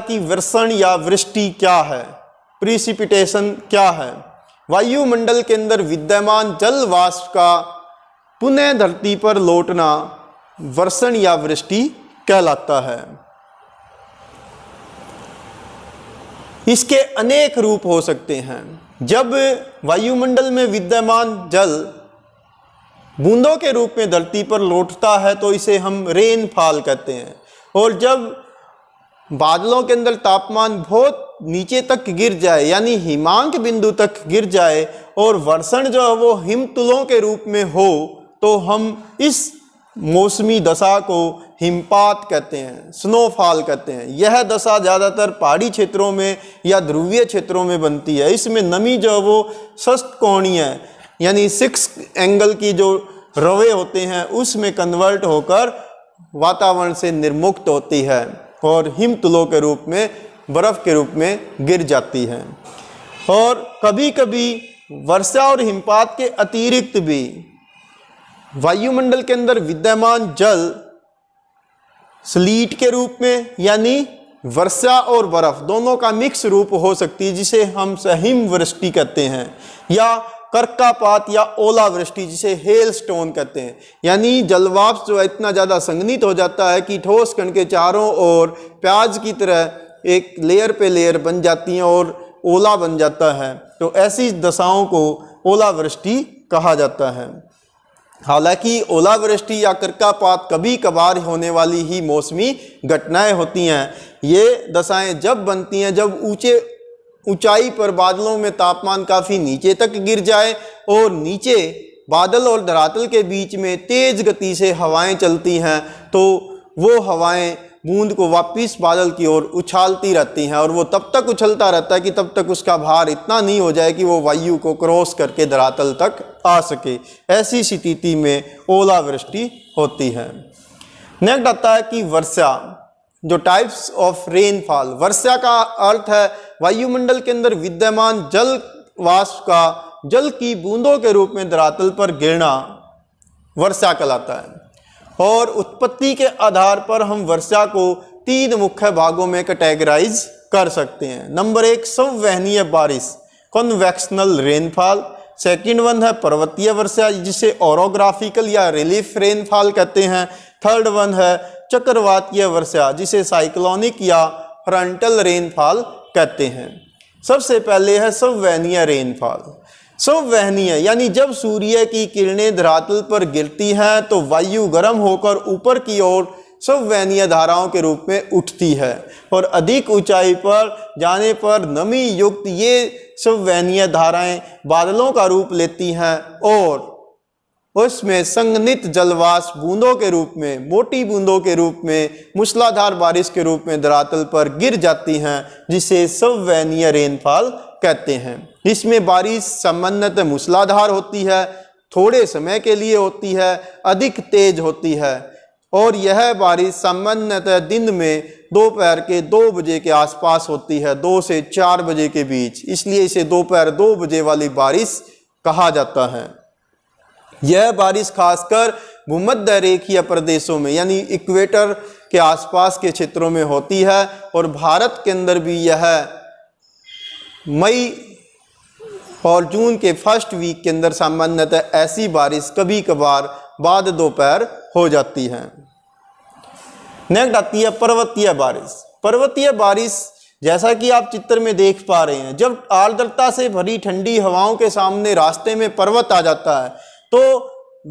कि वर्षण या वृष्टि क्या है, प्रिसिपिटेशन क्या है। वायुमंडल के अंदर विद्यमान जल वाष्प का पुनः धरती पर लौटना वर्षण या वृष्टि कहलाता है। इसके अनेक रूप हो सकते हैं। जब वायुमंडल में विद्यमान जल बूंदों के रूप में धरती पर लौटता है तो इसे हम रेनफॉल कहते हैं। और जब बादलों के अंदर तापमान बहुत नीचे तक गिर जाए यानी हिमांक बिंदु तक गिर जाए और वर्षण जो है वो हिमतुलों के रूप में हो तो हम इस मौसमी दशा को हिमपात कहते हैं, स्नोफॉल कहते हैं। यह दशा ज़्यादातर पहाड़ी क्षेत्रों में या ध्रुवीय क्षेत्रों में बनती है। इसमें नमी जो है वो षटकोणीय यानी 6 एंगल की जो रवे होते हैं उसमें कन्वर्ट होकर वातावरण से निर्मुक्त होती है और हिमतुलों के रूप में, बर्फ के रूप में गिर जाती है। और कभी कभी वर्षा और हिमपात के अतिरिक्त भी वायुमंडल के अंदर विद्यमान जल स्लीट के रूप में यानी वर्षा और बर्फ दोनों का मिक्स रूप हो सकती है, जिसे हम हिमवृष्टि कहते हैं, या कर्कापात या ओलावृष्टि जिसे हेल स्टोन कहते हैं। यानी जलवाष्प जो है इतना ज़्यादा संघनित हो जाता है कि ठोस कण के चारों ओर प्याज की तरह एक लेयर पे लेयर बन जाती हैं और ओला बन जाता है। तो ऐसी दशाओं को ओलावृष्टि कहा जाता है। हालांकि ओलावृष्टि या कर्कापात कभी कभार होने वाली ही मौसमी घटनाएं होती हैं। ये दशाएं जब बनती हैं जब ऊंचाई पर बादलों में तापमान काफ़ी नीचे तक गिर जाए और नीचे बादल और धरातल के बीच में तेज गति से हवाएं चलती हैं, तो वो हवाएं बूंद को वापस बादल की ओर उछालती रहती हैं और वो तब तक उछलता रहता है कि तब तक उसका भार इतना नहीं हो जाए कि वो वायु को क्रॉस करके धरातल तक आ सके। ऐसी स्थिति में ओलावृष्टि होती है। नेक्स्ट आता है कि वर्षा, जो टाइप्स ऑफ रेनफॉल। वर्षा का अर्थ है वायुमंडल के अंदर विद्यमान जल वाष्प का जल की बूंदों के रूप में धरातल पर गिरना वर्षा कहलाता है। और उत्पत्ति के आधार पर हम वर्षा को 3 मुख्य भागों में कैटेगराइज कर सकते हैं। नंबर 1 संवहनीय बारिश, कन्वेक्शनल रेनफॉल। सेकंड वन है पर्वतीय वर्षा जिसे ओरोग्राफिकल या रिलीफ रेनफॉल कहते हैं। थर्ड वन है चक्रवातीय वर्षा जिसे साइक्लोनिक या फ्रंटल रेनफॉल कहते हैं। सबसे पहले है संवहनीय रेनफॉल। संवहनीय यानी जब सूर्य की किरणें धरातल पर गिरती हैं तो वायु गर्म होकर ऊपर की ओर संवहनीय धाराओं के रूप में उठती है और अधिक ऊंचाई पर जाने पर नमी युक्त ये संवहनीय धाराएं बादलों का रूप लेती हैं और उसमें संघनित जलवाष्प बूंदों के रूप में, मोटी बूंदों के रूप में, मूसलाधार बारिश के रूप में धरातल पर गिर जाती हैं, जिसे संवहनीय रेनफॉल कहते हैं। इसमें बारिश सामान्यतः मूसलाधार होती है, थोड़े समय के लिए होती है, अधिक तेज होती है और यह बारिश सामान्यतः दिन में दोपहर के 2 बजे के आसपास होती है, 2 से 4 बजे के बीच। इसलिए इसे दोपहर 2 बजे वाली बारिश कहा जाता है। यह बारिश खासकर भूमध्य रेखीय प्रदेशों में यानी इक्वेटर के आसपास के क्षेत्रों में होती है और भारत के अंदर भी यह मई और जून के फर्स्ट वीक के अंदर सामान्यतः ऐसी बारिश कभी कभार बाद दोपहर हो जाती है। नेक्स्ट आती है पर्वतीय बारिश। पर्वतीय बारिश जैसा कि आप चित्र में देख पा रहे हैं, जब आर्द्रता से भरी ठंडी हवाओं के सामने रास्ते में पर्वत आ जाता है तो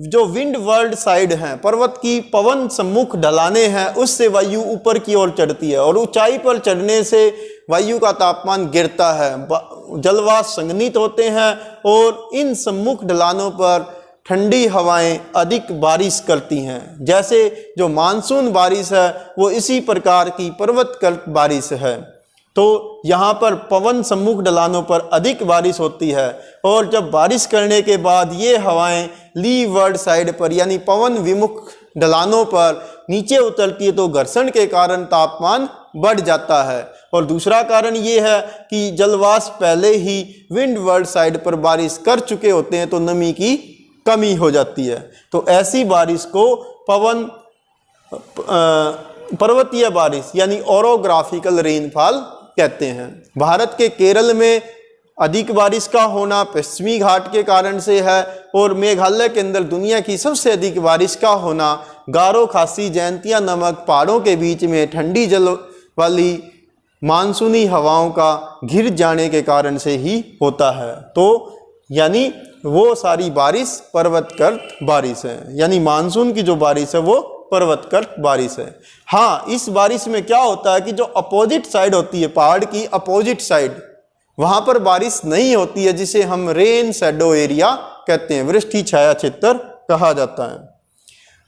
जो विंड वर्ल्ड साइड हैं, पर्वत की पवन सम्मुख ढलाने हैं, उससे वायु ऊपर की ओर चढ़ती है और ऊंचाई पर चढ़ने से वायु का तापमान गिरता है, जलवाष्प संघनित होते हैं और इन सम्मुख ढलानों पर ठंडी हवाएं अधिक बारिश करती हैं। जैसे जो मानसून बारिश है वो इसी प्रकार की पर्वतकल्प बारिश है। तो यहाँ पर पवन सम्मुख ढलानों पर अधिक बारिश होती है और जब बारिश करने के बाद ये हवाएं लीवर्ड साइड पर यानी पवन विमुख ढलानों पर नीचे उतरती है तो घर्षण के कारण तापमान बढ़ जाता है। और दूसरा कारण ये है कि जलवाष्प पहले ही विंड वर्ल्ड साइड पर बारिश कर चुके होते हैं तो नमी की कमी हो जाती है। तो ऐसी बारिश को पर्वतीय बारिश यानी ओरोग्राफिकल रेनफॉल कहते हैं। भारत के केरल में अधिक बारिश का होना पश्चिमी घाट के कारण से है, और मेघालय के अंदर दुनिया की सबसे अधिक बारिश का होना गारो खासी जयंतिया नामक पहाड़ों के बीच में ठंडी जल वाली मानसूनी हवाओं का घिर जाने के कारण से ही होता है। तो यानी वो सारी बारिश पर्वतकृत बारिश है, यानी मानसून की जो बारिश है वो पर्वतकृत बारिश है। हाँ, इस बारिश में क्या होता है कि जो अपोजिट साइड होती है, पहाड़ की अपोजिट साइड, वहां पर बारिश नहीं होती है, जिसे हम रेन शैडो एरिया कहते हैं, वृष्टि छाया क्षेत्र कहा जाता है।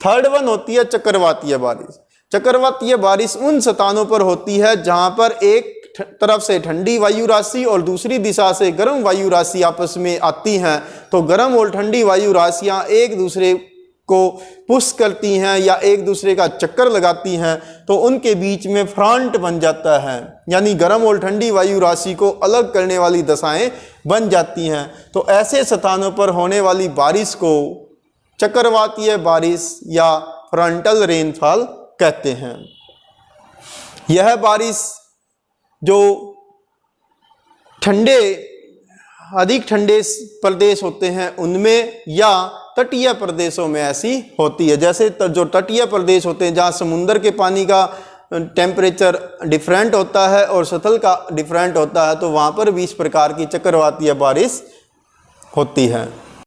थर्ड वन होती है चक्रवातीय बारिश। चक्रवातीय बारिश उन स्थानों पर होती है जहां पर एक तरफ से ठंडी वायु राशि और दूसरी दिशा से गर्म वायु राशि आपस में आती हैं, तो गर्म और ठंडी वायु राशियां एक दूसरे को पुश करती हैं या एक दूसरे का चक्कर लगाती हैं, तो उनके बीच में फ्रंट बन जाता है, यानी गर्म और ठंडी वायु राशि को अलग करने वाली दशाएं बन जाती हैं। तो ऐसे स्थानों पर होने वाली बारिश को चक्रवातीय बारिश या फ्रंटल रेनफॉल कहते हैं। यह बारिश जो अधिक ठंडे प्रदेश होते हैं उनमें या तटीय प्रदेशों में ऐसी होती है। जैसे जो तटीय प्रदेश होते हैं जहाँ समुद्र के पानी का टेम्परेचर डिफरेंट होता है और सतह का डिफरेंट होता है, तो वहाँ पर भी इस प्रकार की चक्रवातीय बारिश होती है।